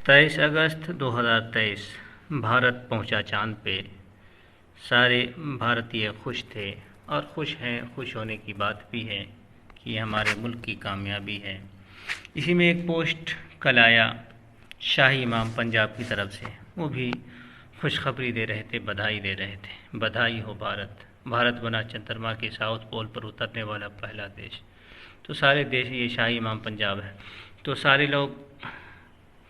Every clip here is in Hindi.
23 अगस्त 2023 भारत पहुंचा चांद पे। सारे भारतीय खुश थे और खुश हैं। खुश होने की बात भी है कि हमारे मुल्क की कामयाबी है। इसी में एक पोस्ट कल आया शाही इमाम पंजाब की तरफ से, वो भी खुशखबरी दे रहे थे, बधाई दे रहे थे। बधाई हो भारत, भारत बना चंद्रमा के साउथ पोल पर उतरने वाला पहला देश। तो सारे देश, ये शाही इमाम पंजाब है, तो सारे लोग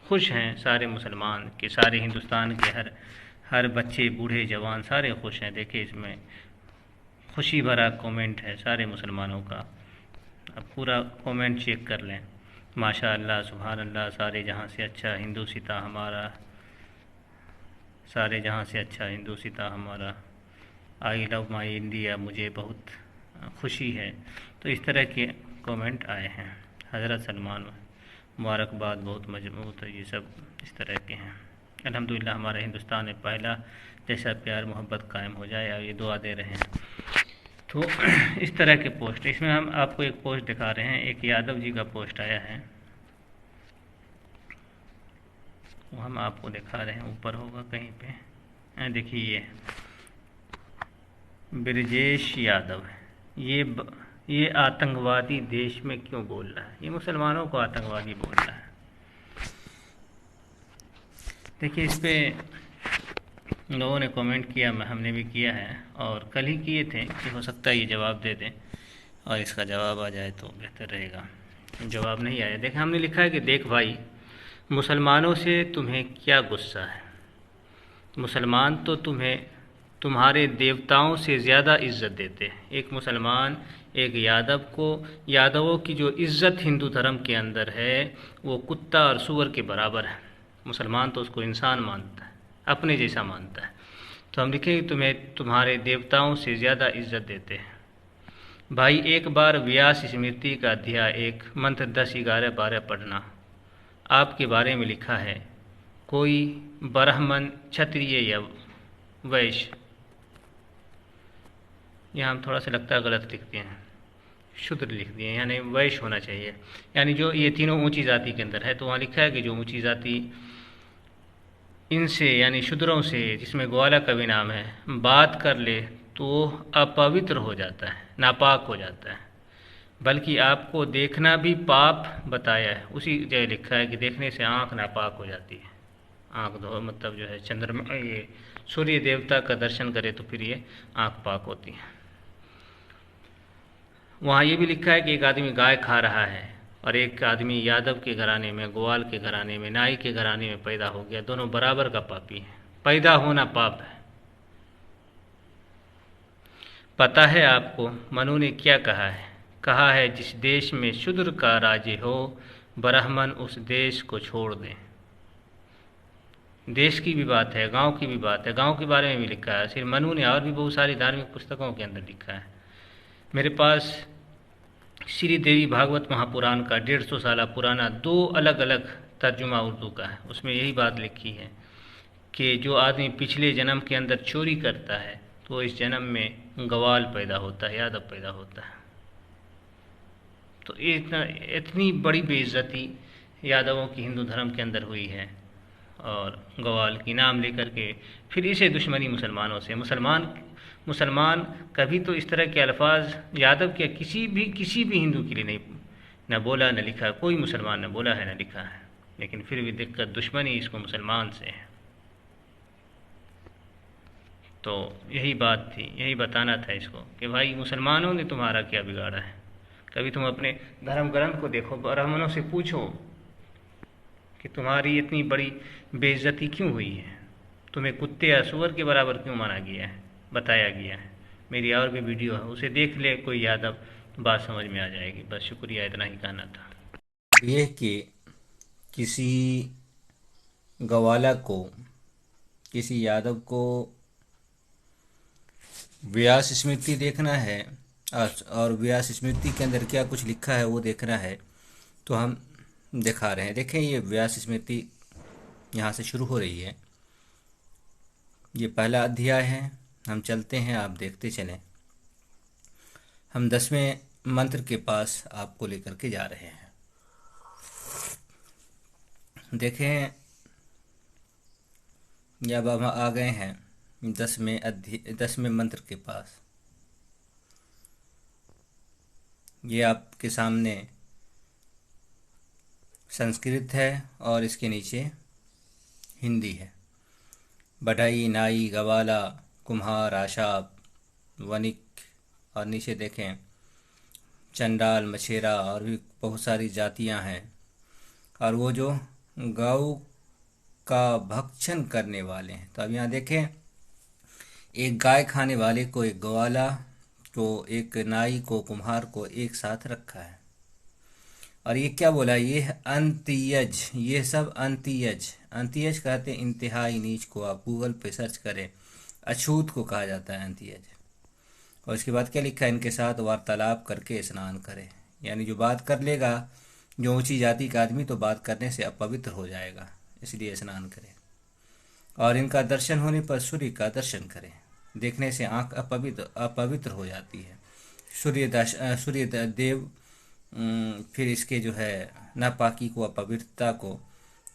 खुश हैं। सारे मुसलमान के, सारे हिंदुस्तान के हर बच्चे, बूढ़े, जवान सारे खुश हैं। देखिए इसमें खुशी भरा कमेंट है सारे मुसलमानों का। अब पूरा कमेंट चेक कर लें। माशा अल्लाह, सुभान अल्लाह, सारे जहाँ से अच्छा हिंदू सिता हमारा, सारे जहाँ से अच्छा हिंदू सिता हमारा, आई लव माई इंडिया, मुझे बहुत खुशी है। तो इस तरह के कमेंट आए हैं। हज़रत सलमान मुबारकबाद, बहुत मजबूत है, ये सब इस तरह के हैं। अल्हम्दुलिल्लाह हमारा हिंदुस्तान में पहला जैसा प्यार मोहब्बत कायम हो जाए, ये दुआ दे रहे हैं। तो इस तरह के पोस्ट, इसमें हम आपको एक पोस्ट दिखा रहे हैं। एक यादव जी का पोस्ट आया है, वो हम आपको दिखा रहे हैं। ऊपर होगा कहीं पे, देखिए ये ब्रजेश यादव है। ये आतंकवादी देश में क्यों बोल रहा है, ये मुसलमानों को आतंकवादी बोल रहा है। देखिए इस पे लोगों ने कमेंट किया, हमने भी किया है और कल ही किए थे कि हो सकता है ये जवाब दे दें और इसका जवाब आ जाए तो बेहतर रहेगा। जवाब नहीं आया। देखें हमने लिखा है कि देख भाई, मुसलमानों से तुम्हें क्या गुस्सा है। मुसलमान तो तुम्हें तुम्हारे देवताओं से ज़्यादा इज्जत देते हैं। एक मुसलमान, एक यादव को, यादवों की जो इज्जत हिंदू धर्म के अंदर है वो कुत्ता और सूअर के बराबर है। मुसलमान तो उसको इंसान मानता है, अपने जैसा मानता है। तो हम लिखेंगे तुम्हें तुम्हारे देवताओं से ज़्यादा इज्जत देते हैं। भाई एक बार व्यास स्मृति का अध्याय 1 मंत्र 10, 11, 12 पढ़ना। आपके बारे में लिखा है कोई ब्राह्मण, क्षत्रिय या वैश्य, यहाँ हम थोड़ा सा लगता है गलत लिखते हैं, शूद्र लिख दिए, यानी वैश्य होना चाहिए। यानी जो ये तीनों ऊंची जाति के अंदर है, तो वहाँ लिखा है कि जो ऊंची जाति इनसे यानी शूद्रों से, जिसमें ग्वाला का भी नाम है, बात कर ले तो अपवित्र हो जाता है, नापाक हो जाता है। बल्कि आपको देखना भी पाप बताया है। उसी जगह लिखा है कि देखने से आँख नापाक हो जाती है। आँख धो मतलब जो है चंद्रमा, ये सूर्य देवता का दर्शन करे तो फिर ये आँख पाक होती है। वहाँ ये भी लिखा है कि एक आदमी गाय खा रहा है और एक आदमी यादव के घराने में, ग्वाल के घराने में, नाई के घराने में पैदा हो गया। दोनों बराबर का पापी हैं। पैदा होना पाप है। पता है आपको मनु ने क्या कहा है? कहा है जिस देश में शूद्र का राज्य हो, ब्राह्मण उस देश को छोड़ दें। देश की भी बात है, गांव की भी बात है। गांव के बारे में भी लिखा है सिर्फ मनु ने, और भी बहुत सारी धार्मिक पुस्तकों के अंदर लिखा है। मेरे पास श्री देवी भागवत महापुराण का 150 साल पुराना 2 अलग अलग तर्जुमा उर्दू का है। उसमें यही बात लिखी है कि जो आदमी पिछले जन्म के अंदर चोरी करता है तो इस जन्म में गवाल पैदा होता है, यादव पैदा होता है। तो इतनी बड़ी बेइज्जती यादवों की हिंदू धर्म के अंदर हुई है, और गवाल की नाम लेकर के फिर इसे दुश्मनी मुसलमानों से। मुसलमान कभी तो इस तरह के अल्फाज यादव के किसी भी हिंदू के लिए नहीं, न बोला न लिखा। कोई मुसलमान न बोला है न लिखा है, लेकिन फिर भी दिक्कत दुश्मनी इसको मुसलमान से है। तो यही बात थी, यही बताना था इसको कि भाई मुसलमानों ने तुम्हारा क्या बिगाड़ा है। कभी तुम अपने धर्म ग्रंथ को देखो, ब्राह्मणों से पूछो कि तुम्हारी इतनी बड़ी बेइज्जती क्यों हुई है, तुम्हें कुत्ते या सूअर के बराबर क्यों माना गया है, बताया गया है। मेरी और भी वीडियो है, उसे देख ले कोई यादव, तो बात समझ में आ जाएगी। बस शुक्रिया, इतना ही कहना था। ये कि किसी गवाला को, किसी यादव को व्यास स्मृति देखना है और व्यास स्मृति के अंदर क्या कुछ लिखा है वो देखना है, तो हम दिखा रहे हैं। देखें ये व्यास स्मृति यहाँ से शुरू हो रही है। ये पहला अध्याय है। हम चलते हैं, आप देखते चलें। हम 10वें मंत्र के पास आपको लेकर के जा रहे हैं। देखें ये अब हम आ गए हैं 10वें मंत्र के पास। ये आपके सामने संस्कृत है और इसके नीचे हिंदी है। बढ़ई, नाई, गवाला, कुम्हार, आशाप, वणिक, और नीचे देखें चंडाल, मछेरा और भी बहुत सारी जातियां हैं। और वो जो गौ का भक्षण करने वाले हैं। तो अब यहाँ देखें, एक गाय खाने वाले को, एक ग्वाला को, एक नाई को, कुम्हार को एक साथ रखा है। और ये क्या बोला, ये है अंत्यज। ये सब अंत्यज। अंत्यज कहते हैं इंतहाई नीच को। आप गूगल पे सर्च करें, अछूत को कहा जाता है अंत्यज। और इसके बाद क्या लिखा है, इनके साथ वार्तालाप करके स्नान करें। यानी जो बात कर लेगा, जो ऊंची जाति का आदमी, तो बात करने से अपवित्र हो जाएगा, इसलिए स्नान करें। और इनका दर्शन होने पर सूर्य का दर्शन करें। देखने से आंख अपवित्र हो जाती है। सूर्य देव फिर इसके जो है नापाकी को, अपवित्रता को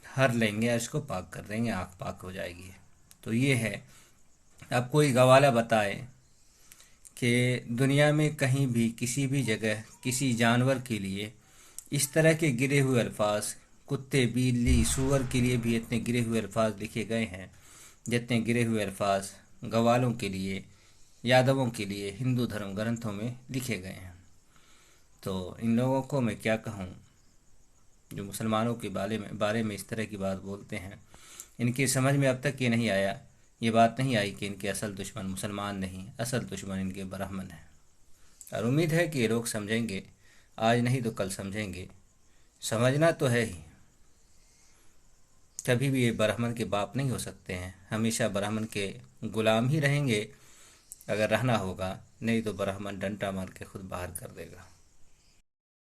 हर लेंगे, इसको पाक कर देंगे, आंख पाक हो जाएगी। तो ये है। अब कोई गवाला बताए कि दुनिया में कहीं भी, किसी भी जगह, किसी जानवर के लिए इस तरह के गिरे हुए अल्फाज, कुत्ते, बिल्ली, सूअर के लिए भी इतने गिरे हुए अल्फाज लिखे गए हैं जितने गिरे हुए अल्फाज गवालों के लिए, यादवों के लिए हिंदू धर्म ग्रंथों में लिखे गए हैं। तो इन लोगों को मैं क्या कहूँ, जो मुसलमानों के बारे में इस तरह की बात बोलते हैं, इनकी समझ में अब तक ये नहीं आया, ये बात नहीं आई कि इनके असल दुश्मन मुसलमान नहीं, असल दुश्मन इनके ब्राह्मण हैं। और उम्मीद है कि ये लोग समझेंगे, आज नहीं तो कल समझेंगे। समझना तो है ही। कभी भी ये ब्राह्मण के बाप नहीं हो सकते हैं, हमेशा ब्राह्मण के गुलाम ही रहेंगे अगर रहना होगा, नहीं तो ब्राह्मण डंडा मार के खुद बाहर कर देगा।